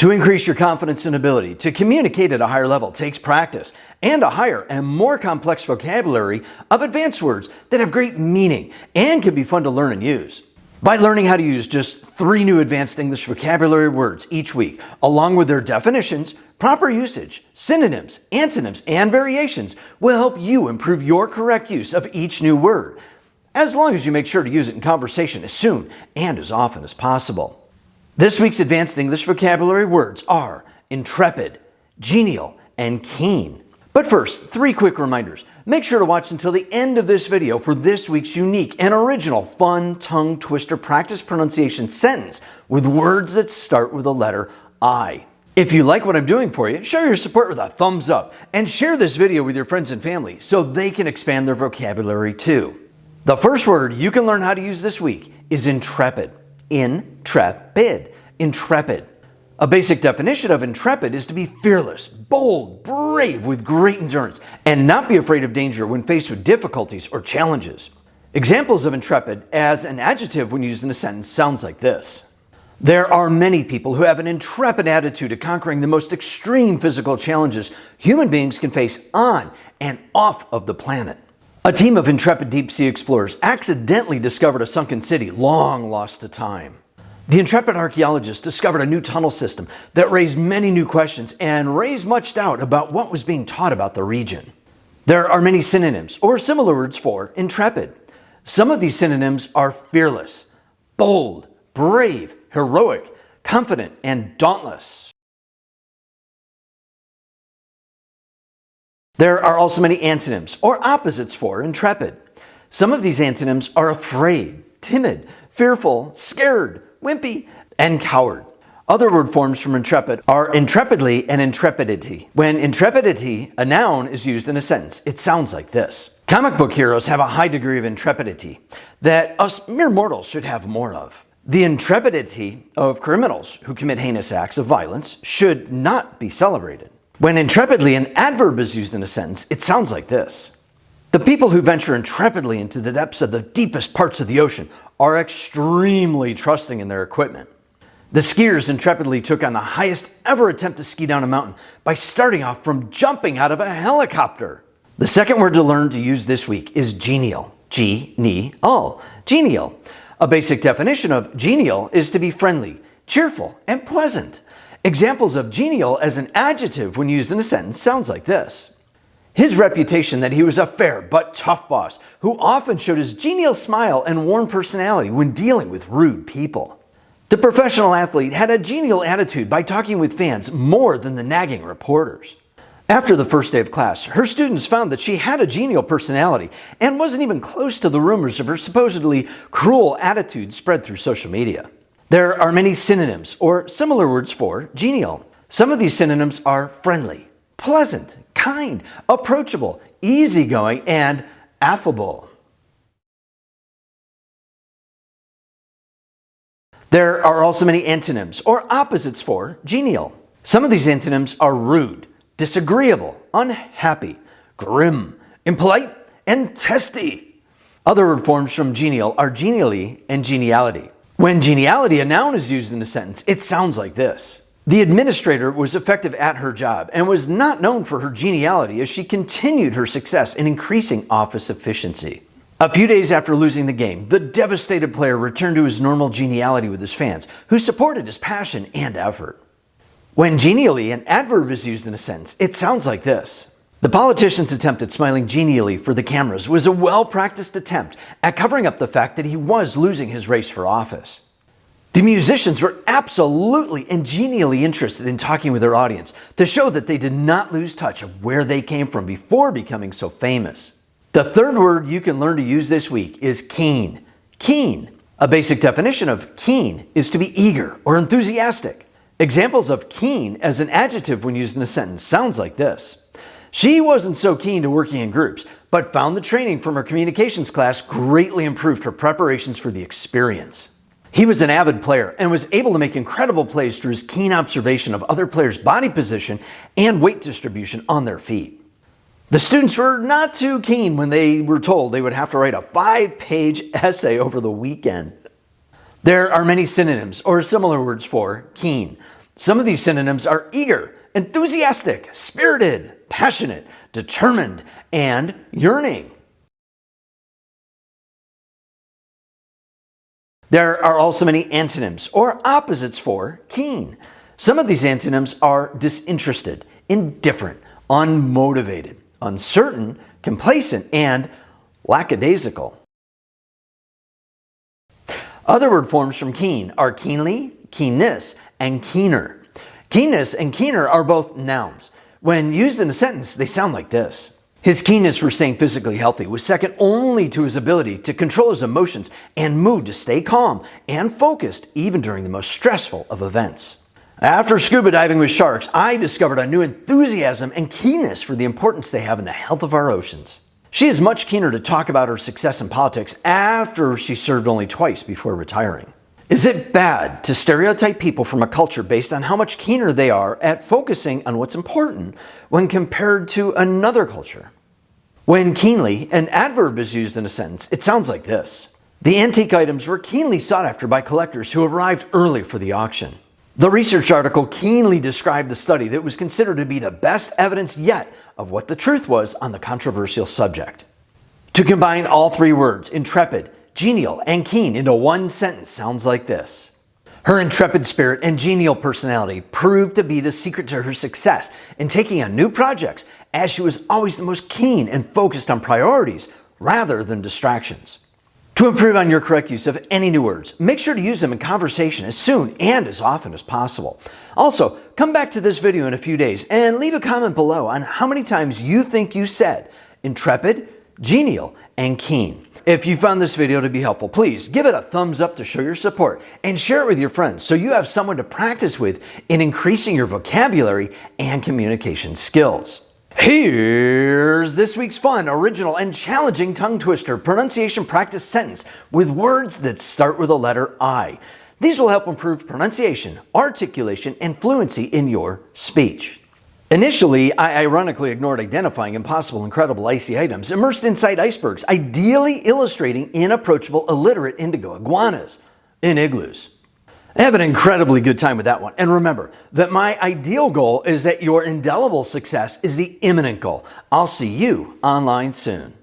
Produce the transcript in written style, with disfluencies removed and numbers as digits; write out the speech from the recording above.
To increase your confidence and ability to communicate at a higher level takes practice and a higher and more complex vocabulary of advanced words that have great meaning and can be fun to learn and use. By learning how to use just 3 new advanced English vocabulary words each week, along with their definitions, proper usage, synonyms, antonyms, and variations will help you improve your correct use of each new word, as long as you make sure to use it in conversation as soon and as often as possible. This week's advanced English vocabulary words are intrepid, genial, and keen. But first, 3 quick reminders. Make sure to watch until the end of this video for this week's unique and original fun tongue twister practice pronunciation sentence with words that start with the letter I. If you like what I'm doing for you, show your support with a thumbs up and share this video with your friends and family so they can expand their vocabulary too. The first word you can learn how to use this week is intrepid. Intrepid. Intrepid. A basic definition of intrepid is to be fearless, bold, brave, with great endurance, and not be afraid of danger when faced with difficulties or challenges. Examples of intrepid as an adjective when used in a sentence sounds like this. There are many people who have an intrepid attitude to conquering the most extreme physical challenges human beings can face on and off of the planet. A team of intrepid deep-sea explorers accidentally discovered a sunken city long lost to time. The intrepid archaeologists discovered a new tunnel system that raised many new questions and raised much doubt about what was being taught about the region. There are many synonyms or similar words for intrepid. Some of these synonyms are fearless, bold, brave, heroic, confident, and dauntless. There are also many antonyms or opposites for intrepid. Some of these antonyms are afraid, timid, fearful, scared, wimpy, and coward. Other word forms from intrepid are intrepidly and intrepidity. When intrepidity, a noun, is used in a sentence, it sounds like this. Comic book heroes have a high degree of intrepidity that us mere mortals should have more of. The intrepidity of criminals who commit heinous acts of violence should not be celebrated. When intrepidly an adverb is used in a sentence, it sounds like this. The people who venture intrepidly into the depths of the deepest parts of the ocean are extremely trusting in their equipment. The skiers intrepidly took on the highest ever attempt to ski down a mountain by starting off from jumping out of a helicopter. The second word to learn to use this week is genial. Genial. Genial. A basic definition of genial is to be friendly, cheerful, and pleasant. Examples of genial as an adjective when used in a sentence sounds like this. His reputation that he was a fair but tough boss who often showed his genial smile and warm personality when dealing with rude people. The professional athlete had a genial attitude by talking with fans more than the nagging reporters. After the first day of class, her students found that she had a genial personality and wasn't even close to the rumors of her supposedly cruel attitude spread through social media. There are many synonyms or similar words for genial. Some of these synonyms are friendly, pleasant, kind, approachable, easygoing, and affable. There are also many antonyms or opposites for genial. Some of these antonyms are rude, disagreeable, unhappy, grim, impolite, and testy. Other word forms from genial are genially and geniality. When geniality, a noun, is used in a sentence, it sounds like this. The administrator was effective at her job and was not known for her geniality as she continued her success in increasing office efficiency. A few days after losing the game, the devastated player returned to his normal geniality with his fans, who supported his passion and effort. When genially, an adverb is used in a sentence, it sounds like this. The politician's attempt at smiling genially for the cameras was a well-practiced attempt at covering up the fact that he was losing his race for office. The musicians were absolutely and genially interested in talking with their audience to show that they did not lose touch of where they came from before becoming so famous. The third word you can learn to use this week is keen. Keen. A basic definition of keen is to be eager or enthusiastic. Examples of keen as an adjective when used in a sentence sounds like this. She wasn't so keen to working in groups, but found the training from her communications class greatly improved her preparations for the experience. He was an avid player and was able to make incredible plays through his keen observation of other players' body position and weight distribution on their feet. The students were not too keen when they were told they would have to write a 5-page essay over the weekend. There are many synonyms or similar words for keen. Some of these synonyms are eager, enthusiastic, spirited, passionate, determined, and yearning. There are also many antonyms or opposites for keen. Some of these antonyms are disinterested, indifferent, unmotivated, uncertain, complacent, and lackadaisical. Other word forms from keen are keenly, keenness, and keener. Keenness and keener are both nouns. When used in a sentence, they sound like this. His keenness for staying physically healthy was second only to his ability to control his emotions and mood to stay calm and focused even during the most stressful of events. After scuba diving with sharks, I discovered a new enthusiasm and keenness for the importance they have in the health of our oceans. She is much keener to talk about her success in politics after she served only twice before retiring. Is it bad to stereotype people from a culture based on how much keener they are at focusing on what's important when compared to another culture? When keenly, an adverb is used in a sentence, it sounds like this. The antique items were keenly sought after by collectors who arrived early for the auction. The research article keenly described the study that was considered to be the best evidence yet of what the truth was on the controversial subject. To combine all three words, intrepid, genial, and keen into one sentence sounds like this. Her intrepid spirit and genial personality proved to be the secret to her success in taking on new projects, as she was always the most keen and focused on priorities rather than distractions. To improve on your correct use of any new words, make sure to use them in conversation as soon and as often as possible. Also, come back to this video in a few days and leave a comment below on how many times you think you said intrepid, genial, and keen. If you found this video to be helpful, please give it a thumbs up to show your support and share it with your friends so you have someone to practice with in increasing your vocabulary and communication skills. Here's this week's fun, original, and challenging tongue twister pronunciation practice sentence with words that start with the letter I. These will help improve pronunciation, articulation, and fluency in your speech. Initially, I ironically ignored identifying impossible, incredible, icy items immersed inside icebergs, ideally illustrating inapproachable, illiterate indigo iguanas in igloos. I have an incredibly good time with that one. And remember that my ideal goal is that your indelible success is the imminent goal. I'll see you online soon.